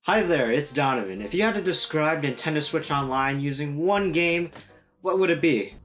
Hi there, it's Donovan. If you had to describe Nintendo Switch Online using one game, what would it be?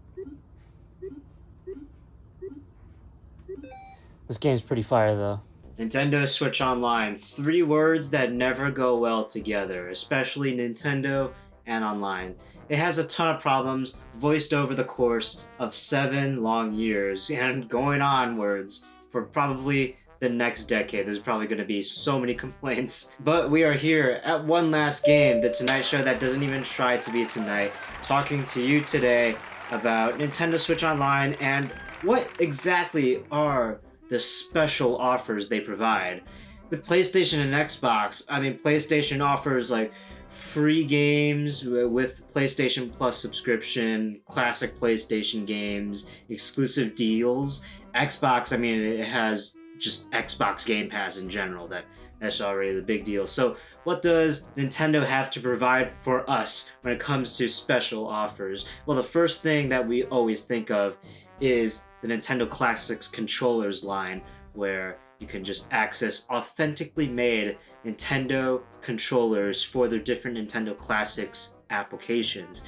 This game's pretty fire though. Nintendo Switch Online, three words that never go well together, especially Nintendo and online. It has a ton of problems, voiced over the course of 7 long years, and going onwards for probably the next decade. There's probably going to be so many complaints. But we are here at one last game, the Tonight Show that doesn't even try to be tonight, talking to you today about Nintendo Switch Online and what exactly are the special offers they provide. With PlayStation and Xbox, PlayStation offers like free games with PlayStation Plus subscription, classic PlayStation games, exclusive deals. Xbox, it has just Xbox Game Pass in general. That's already the big deal. So what does Nintendo have to provide for us when it comes to special offers? Well, the first thing that we always think of is the Nintendo Classics controllers line, where you can just access authentically made Nintendo controllers for their different Nintendo Classics applications.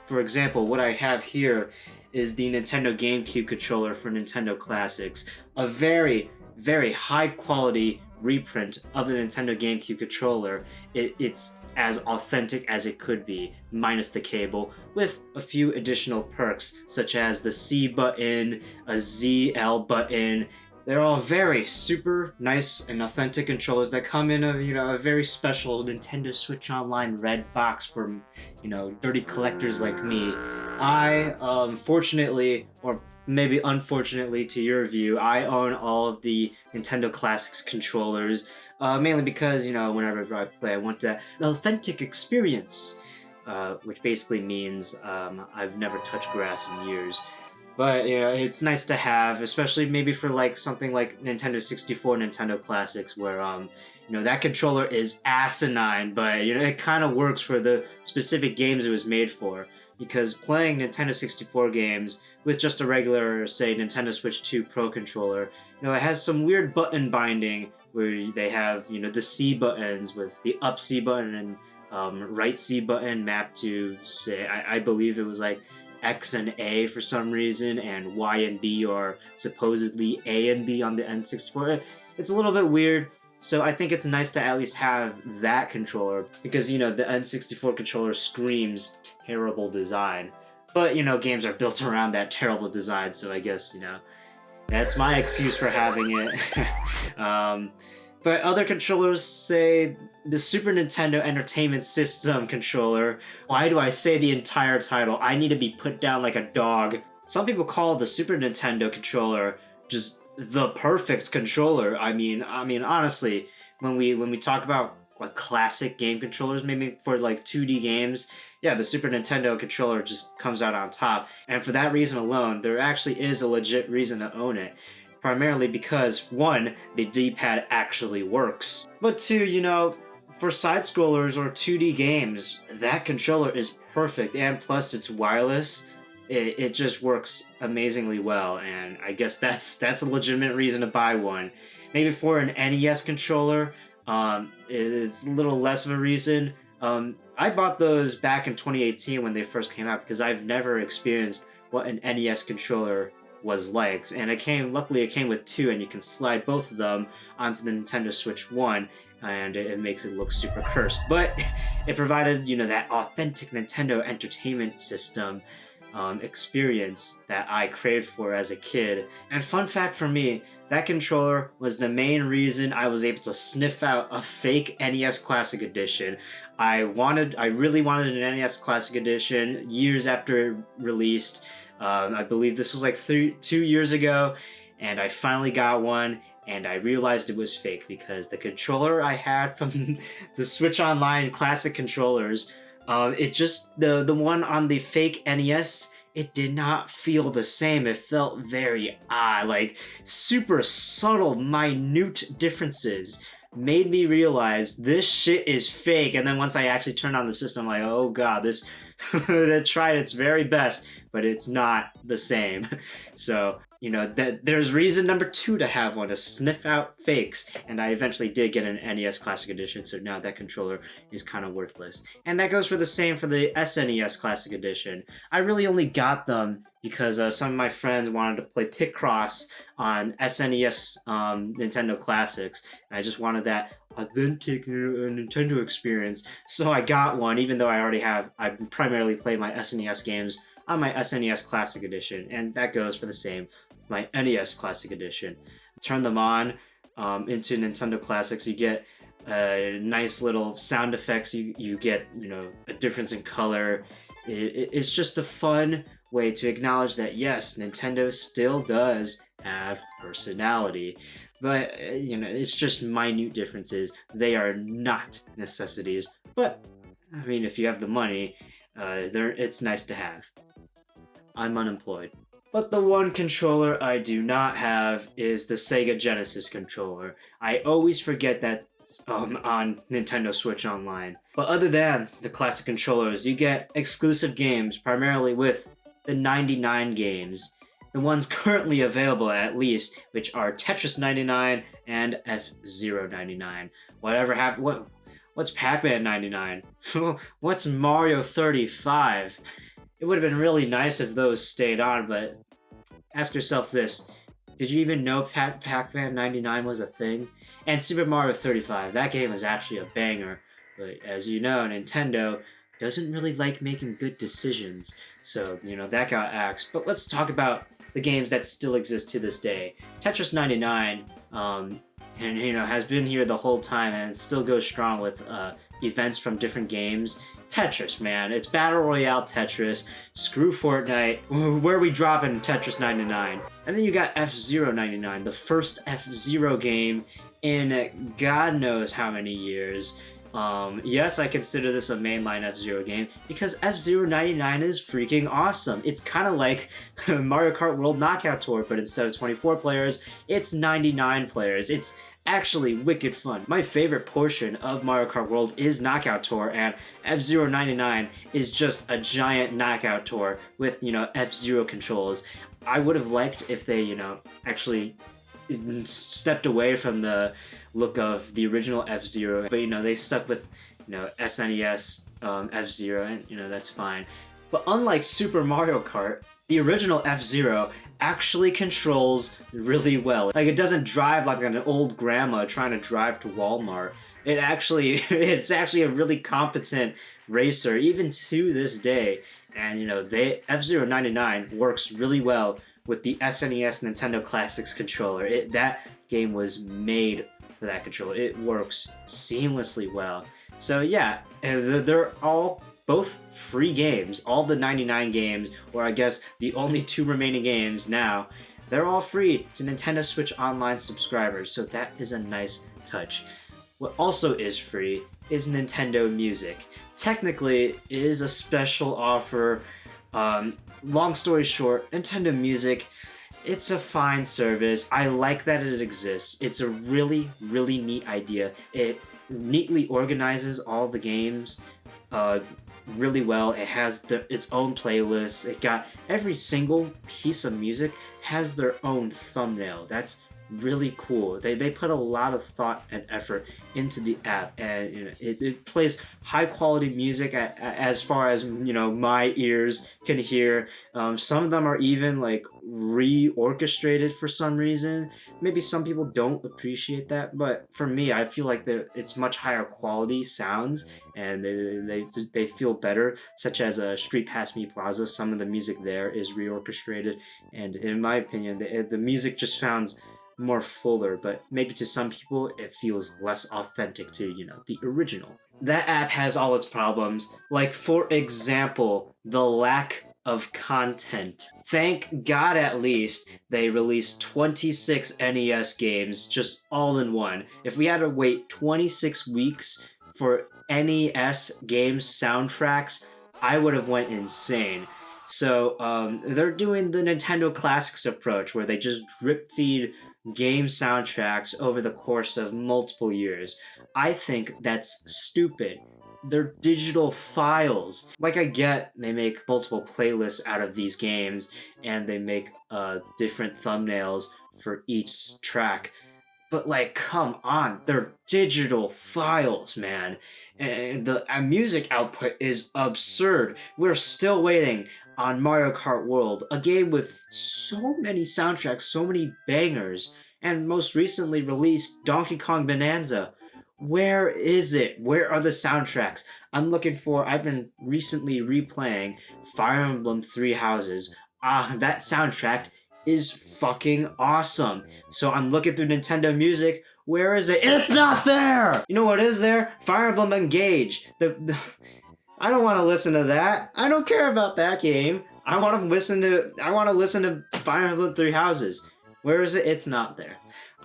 For example, what I have here is the Nintendo GameCube controller for Nintendo Classics, a very, very high quality reprint of the Nintendo GameCube controller. It's as authentic as it could be, minus the cable, with a few additional perks such as the C button, a ZL button. They're all very super nice and authentic controllers that come in a very special Nintendo Switch Online red box for dirty collectors like me. I fortunately, or maybe unfortunately to your view, I own all of the Nintendo Classics controllers, mainly because, whenever I play, I want that authentic experience, which basically means I've never touched grass in years. But, it's nice to have, especially maybe for like something like Nintendo 64, Nintendo Classics, where, that controller is asinine, but, it kind of works for the specific games it was made for. Because playing Nintendo 64 games with just a regular, say, Nintendo Switch 2 Pro controller, it has some weird button binding where they have, the C buttons with the up C button and right C button mapped to, say, I believe it was like X and A for some reason, and Y and B are supposedly A and B on the N64. It's a little bit weird. So I think it's nice to at least have that controller because, the N64 controller screams terrible design. But, games are built around that terrible design, so I guess, that's my excuse for having it. But other controllers, say the Super Nintendo Entertainment System controller. Why do I say the entire title? I need to be put down like a dog. Some people call the Super Nintendo controller just the perfect controller. Honestly, when we talk about like classic game controllers, maybe for like 2D games, yeah, the Super Nintendo controller just comes out on top. And for that reason alone, there actually is a legit reason to own it. Primarily because, one, the D-pad actually works. But two, for side-scrollers or 2D games, that controller is perfect. And plus, it's wireless. It just works amazingly well, and I guess that's a legitimate reason to buy one. Maybe for an NES controller, it's a little less of a reason. I bought those back in 2018 when they first came out because I've never experienced what an NES controller was like, and luckily it came with two, and you can slide both of them onto the Nintendo Switch 1, and it makes it look super cursed. But it provided, that authentic Nintendo Entertainment System experience that I craved for as a kid. And fun fact for me, that controller was the main reason I was able to sniff out a fake NES Classic Edition. I really wanted an NES Classic Edition years after it released. I believe this was like 2 years ago, and I finally got one, and I realized it was fake because the controller I had from the Switch Online Classic controllers, the one on the fake NES, it did not feel the same. It felt very odd, like super subtle, minute differences made me realize this shit is fake. And then once I actually turned on the system, I'm like, oh god, this it tried its very best, but it's not the same. So you know, that there's reason number 2 to have one, to sniff out fakes. And I eventually did get an NES Classic Edition, so now that controller is kind of worthless. And that goes for the same for the SNES Classic Edition. I really only got them because some of my friends wanted to play Picross on SNES Nintendo Classics, and I just wanted that authentic Nintendo experience. So I got one, even though I primarily play my SNES games on my SNES Classic Edition, and that goes for the same with my NES Classic Edition. Turn them on into Nintendo Classics, you get nice little sound effects, you get, you know, a difference in color. It's just a fun way to acknowledge that, yes, Nintendo still does have personality. But, you know, it's just minute differences. They are not necessities. But, I mean, if you have the money, it's nice to have. I'm unemployed. But the one controller I do not have is the Sega Genesis controller. I always forget that on Nintendo Switch Online. But other than the classic controllers, you get exclusive games, primarily with the 99 games. The ones currently available, at least, which are Tetris 99 and F-Zero 99. Whatever happened? What's Pac-Man 99? What's Mario 35? It would have been really nice if those stayed on, but ask yourself this. Did you even know Pac-Man 99 was a thing? And Super Mario 35, that game was actually a banger. But as you know, Nintendo doesn't really like making good decisions. So, you know, that got axed. But let's talk about the games that still exist to this day. Tetris 99, and, you know, has been here the whole time, and it still goes strong with events from different games. Tetris, man. It's Battle Royale Tetris. Screw Fortnite. Where are we dropping Tetris 99? And then you got F-Zero 99, the first F-Zero game in God knows how many years. Yes, I consider this a mainline F-Zero game because F-Zero 99 is freaking awesome. It's kind of like Mario Kart World Knockout Tour, but instead of 24 players, it's 99 players. It's actually wicked fun. My favorite portion of Mario Kart World is Knockout Tour, and F-Zero 99 is just a giant Knockout Tour with, you know, F-Zero controls. I would have liked if they, you know, actually stepped away from the look of the original F-Zero, but, you know, they stuck with, you know, SNES F-Zero, and, you know, that's fine. But unlike Super Mario Kart, the original F-Zero actually controls really well. Like, it doesn't drive like an old grandma trying to drive to Walmart. It's actually a really competent racer, even to this day. And, you know, F-Zero 99 works really well with the SNES Nintendo Classics controller. That game was made for that controller. It works seamlessly well. So yeah, they're all both free games. All the 99 games, or I guess the only 2 remaining games now, they're all free to Nintendo Switch Online subscribers, so that is a nice touch. What also is free is Nintendo Music. Technically, it is a special offer. Long story short, Nintendo Music, it's a fine service. I like that it exists. It's a really, really neat idea. It neatly organizes all the games really well. It has its own playlists. It got every single piece of music has their own thumbnail. That's really cool. They put a lot of thought and effort into the app, and, you know, it plays high quality music as far as, you know, my ears can hear. Some of them are even like reorchestrated for some reason. Maybe some people don't appreciate that, but for me, I feel like it's much higher quality sounds, and they feel better. Such as Street Past Me Plaza, some of the music there is reorchestrated, and in my opinion, the music just sounds more fuller, but maybe to some people it feels less authentic to, you know, the original. That app has all its problems, like, for example, the lack of content. Thank God at least they released 26 NES games just all in one. If we had to wait 26 weeks for NES games soundtracks, I would have went insane. So they're doing the Nintendo Classics approach, where they just drip feed game soundtracks over the course of multiple years. I think that's stupid. they're digital files. Like, I get they make multiple playlists out of these games, and they make different thumbnails for each track. But, like, come on, they're digital files, man. And the music output is absurd. We're still waiting on Mario Kart World, a game with so many soundtracks, so many bangers, and most recently released Donkey Kong Bonanza. Where is it? Where are the soundtracks? I've been recently replaying Fire Emblem Three Houses. That soundtrack is fucking awesome. So I'm looking through Nintendo Music. Where is it? It's not there! You know what is there? Fire Emblem Engage. I don't want to listen to that. I don't care about that game. I want to listen to Fire Emblem Three Houses. Where is it? It's not there.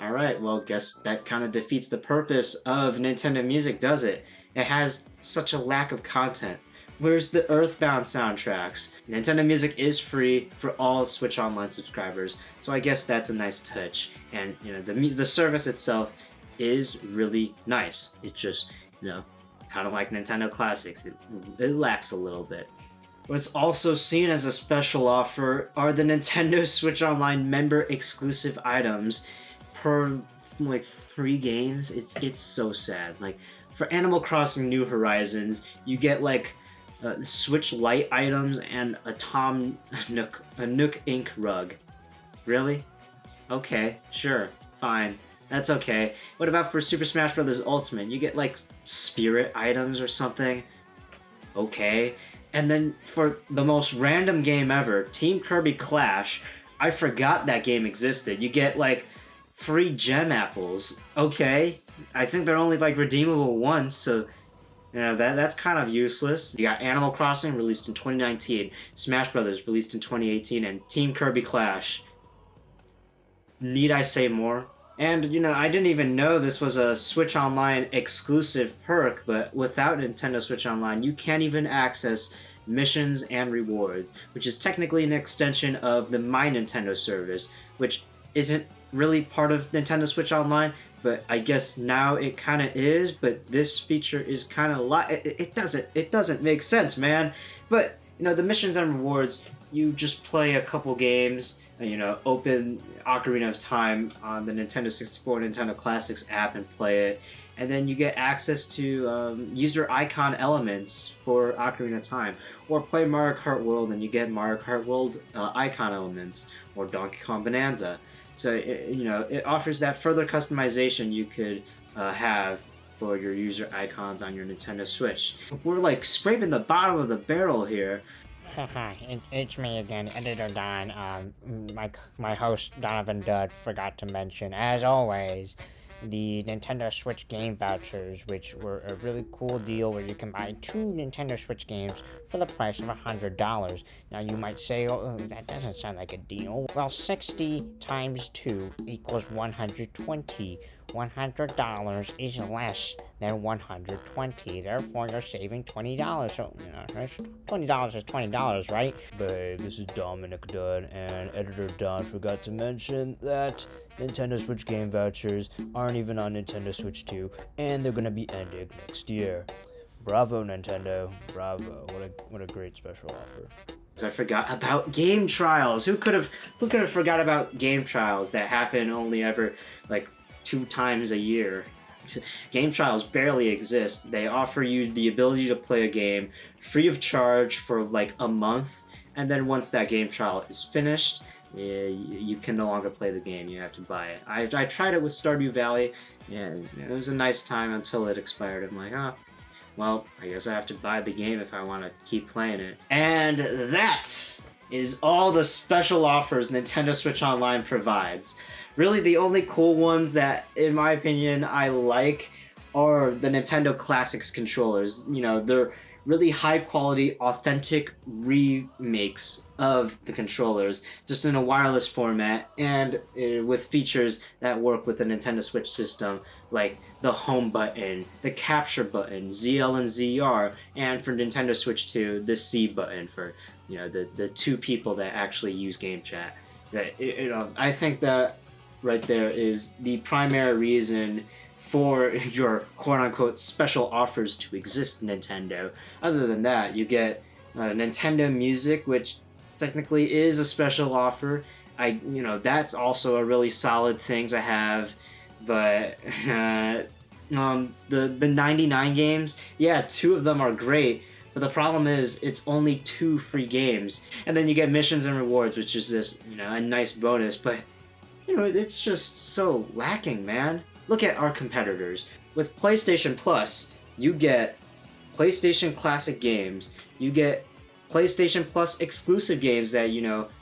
Alright, well, guess that kind of defeats the purpose of Nintendo Music, does it? It has such a lack of content. Where's the Earthbound soundtracks? Nintendo Music is free for all Switch Online subscribers, so I guess that's a nice touch. And, you know, the service itself is really nice. It just, you know, kind of like Nintendo Classics. It lacks a little bit. What's also seen as a special offer are the Nintendo Switch Online member exclusive items per like 3 games. It's so sad. Like, for Animal Crossing New Horizons, you get like Switch Lite items and a Nook Inc. rug. Really? Okay, sure, fine. That's okay. What about for Super Smash Bros. Ultimate? You get like spirit items or something? Okay. And then for the most random game ever, Team Kirby Clash, I forgot that game existed. You get like free gem apples. Okay. I think they're only like redeemable once, so you know, that's kind of useless. You got Animal Crossing, released in 2019, Smash Brothers, released in 2018, and Team Kirby Clash. Need I say more? And, you know, I didn't even know this was a Switch Online exclusive perk, but without Nintendo Switch Online, you can't even access missions and rewards, which is technically an extension of the My Nintendo service, which isn't really part of Nintendo Switch Online, but I guess now it kind of is. But this feature is kind of it doesn't make sense, man. But you know, the missions and rewards, you just play a couple games, you know, open Ocarina of Time on the Nintendo 64 Nintendo Classics app and play it, and then you get access to user icon elements for Ocarina of Time, or play Mario Kart World and you get Mario Kart World icon elements, or Donkey Kong Bonanza. So, you know, it offers that further customization you could have for your user icons on your Nintendo Switch. We're like scraping the bottom of the barrel here. Hi, it's me again, Editor Don. My host, DonovanDud, forgot to mention, as always, the Nintendo Switch game vouchers, which were a really cool deal where you can buy 2 Nintendo Switch games for the price of $100. Now you might say, oh, that doesn't sound like a deal. Well, 60 times 2 equals 120. $100 is less than 120, therefore you're saving $20. So, you know, $20 is $20, right? But this is Dominic Dunn, and Editor Don forgot to mention that Nintendo Switch game vouchers aren't even on Nintendo Switch 2, and they're gonna be ending next year. Bravo, Nintendo. Bravo. What a great special offer. I forgot about game trials. Who could have forgot about game trials that happen only ever like 2 times a year? Game trials barely exist. They offer you the ability to play a game free of charge for like a month, and then once that game trial is finished, you can no longer play the game. You have to buy it. I tried it with Stardew Valley. Yeah, it was a nice time until it expired. I'm like, well, I guess I have to buy the game if I want to keep playing it. And that is all the special offers Nintendo Switch Online provides. Really, the only cool ones that, in my opinion, I like are the Nintendo Classics controllers. You know, they're really high-quality, authentic remakes of the controllers, just in a wireless format, and with features that work with the Nintendo Switch system, like the home button, the capture button, ZL and ZR, and for Nintendo Switch 2, the C button for, you know, the 2 people that actually use game chat. That, you know, I think that right there is the primary reason for your quote-unquote special offers to exist, Nintendo. Other than that, you get Nintendo Music, which technically is a special offer. That's also a really solid thing to have. But the 99 games, yeah, 2 of them are great. But the problem is, it's only 2 free games, and then you get missions and rewards, which is just a nice bonus. But it's just so lacking, man. Look at our competitors. With PlayStation Plus, you get PlayStation Classic games. You get PlayStation Plus exclusive games that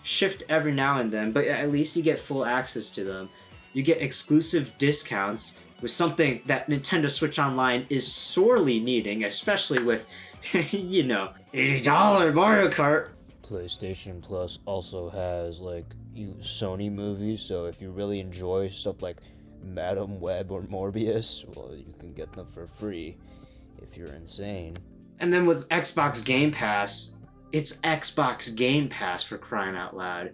shift every now and then, but at least you get full access to them. You get exclusive discounts with something that Nintendo Switch Online is sorely needing, especially with $80 Mario Kart. PlayStation Plus also has Sony movies, so if you really enjoy stuff like Madam Web or Morbius, well, you can get them for free if you're insane. And then with Xbox Game Pass, it's Xbox Game Pass, for crying out loud.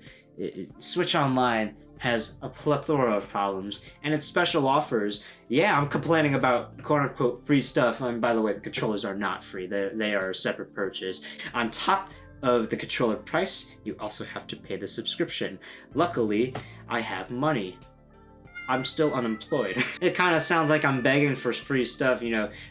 Switch Online has a plethora of problems, and its special offers, yeah, I'm complaining about quote-unquote free stuff. And by the way, the controllers are not free. They are a separate purchase. On top of the controller price, you also have to pay the subscription. Luckily, I have money. I'm still unemployed. It kind of sounds like I'm begging for free stuff.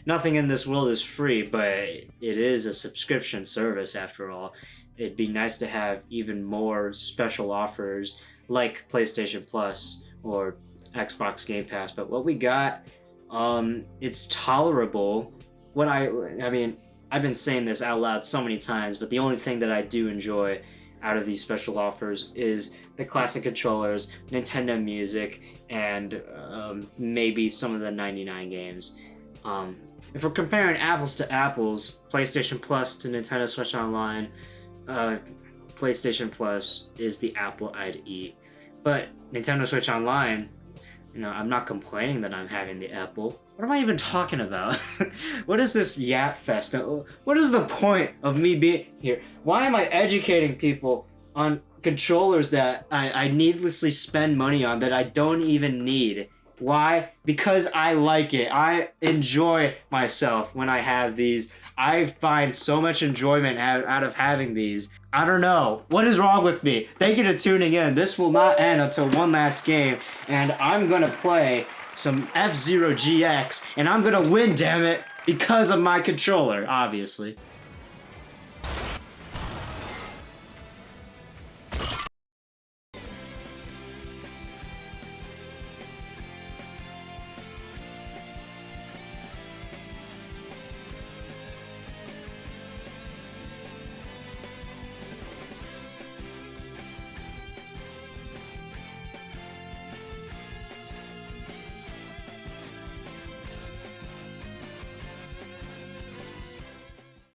Nothing in this world is free, but it is a subscription service after all. It'd be nice to have even more special offers like PlayStation Plus or Xbox Game Pass, but what we got, it's tolerable. I've been saying this out loud so many times, but the only thing that I do enjoy out of these special offers is the classic controllers, Nintendo Music, and maybe some of the 99 games. If we're comparing apples to apples, PlayStation Plus to Nintendo Switch Online, PlayStation Plus is the apple I'd eat. But Nintendo Switch Online, I'm not complaining that I'm having the apple. What am I even talking about? What is this yap fest? What is the point of me being here? Why am I educating people on controllers that I needlessly spend money on that I don't even need? Why? Because I like it. I enjoy myself when I have these. I find so much enjoyment out of having these. I don't know. What is wrong with me? Thank you for tuning in. This will not end until one last game, and I'm gonna play some F-Zero GX, and I'm gonna win, damn it, because of my controller, obviously.